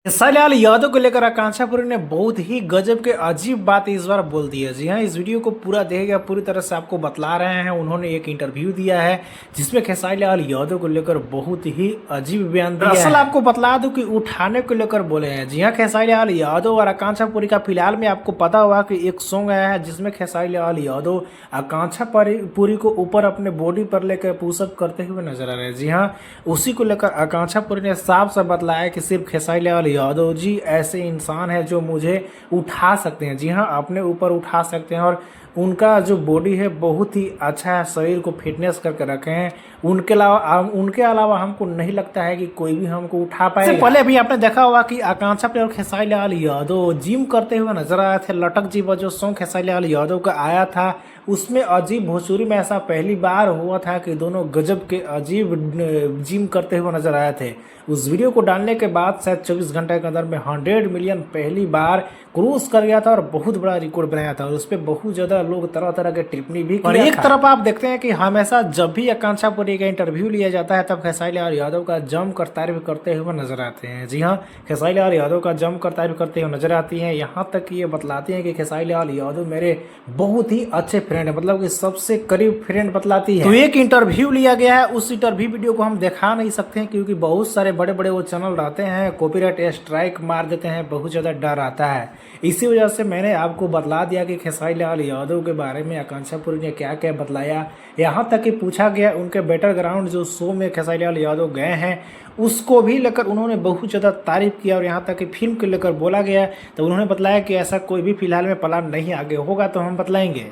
खेसारीलाल यादव को लेकर आकांक्षा पुरी ने बहुत ही गजब के अजीब बात इस बार बोल दी है। जी हाँ, इस वीडियो को पूरा देखेगा, पूरी तरह से आपको बतला रहे हैं। उन्होंने एक इंटरव्यू दिया है जिसमें खेसारीलाल यादव को लेकर बहुत ही अजीब बयान दिया है। दरअसल आपको बतला दूं कि उठाने को लेकर बोले हैं। जी हाँ, खेसारीलाल यादव और आकांक्षा पुरी का फिलहाल में आपको पता होगा कि एक सॉन्ग आया है जिसमें खेसारीलाल यादव आकांक्षा पुरी को ऊपर अपने बॉडी पर लेकर पुशअप करते हुए नजर आ रहे हैं। जी हाँ, उसी को लेकर आकांक्षा पुरी ने साफ साफ बतलाया कि सिर्फ खेसारीलाल यादव जी ऐसे इंसान है जो मुझे उठा सकते हैं। जी हाँ, अपने ऊपर उठा सकते हैं और उनका जो बॉडी है बहुत ही अच्छा है, शरीर को फिटनेस करके रखे हैं। उनके अलावा हमको नहीं लगता है कि कोई भी हमको उठा पाएगा। इससे पहले भी आपने देखा होगा कि आकांक्षा पुरी और खेसारीलाल यादव जिम करते हुए नजर आए थे। लटक जी जो सॉन्ग खेसारीलाल यादव का आया था उसमें अजीब भोजपुरी में ऐसा पहली बार हुआ था कि दोनों गजब के अजीब जिम करते हुए नजर आए थे। उस वीडियो को डालने के बाद शायद 24 घंटे के अंदर में 100 मिलियन पहली बार क्रॉस कर गया था और बहुत बड़ा रिकॉर्ड बनाया था और उस पर बहुत ज्यादा लोग तरह तरह के टिप्पणी भी किया। एक तरफ आप देखते हैं कि हमेशा जब भी आकांक्षा पुरी का इंटरव्यू लिया जाता है तब खेसारीलाल यादव का जमकर तारीफ करते हुए नजर आते हैं। जी हाँ, खेसारीलाल यादव का जमकर तारीफ करते हुए नजर आती है। यहाँ तक कि ये बतलाती हैं कि खेसारीलाल यादव मेरे बहुत ही अच्छे फ्रेंड है, मतलब कि सबसे करीब फ्रेंड बतलाती है। तो एक इंटरव्यू लिया गया है, उस इंटरव्यू वीडियो को हम दिखा नहीं सकते हैं क्योंकि बहुत सारे बड़े बड़े वो चैनल रहते हैं, कॉपीराइट स्ट्राइक मार देते हैं, बहुत ज्यादा डर आता है। इसी वजह से मैंने आपको बतला दिया कि खेसारीलाल यादव के बारे में आकांक्षा पुरी ने क्या क्या बतलाया। यहाँ तक कि पूछा गया उनके बैटरग्राउंड जो शो में खेसारीलाल यादव गए हैं उसको भी लेकर उन्होंने बहुत ज़्यादा तारीफ किया और यहाँ तक कि फिल्म को लेकर बोला गया तो उन्होंने बतलाया कि ऐसा कोई भी फिलहाल में प्लान नहीं आगे होगा तो हम बतलाएंगे।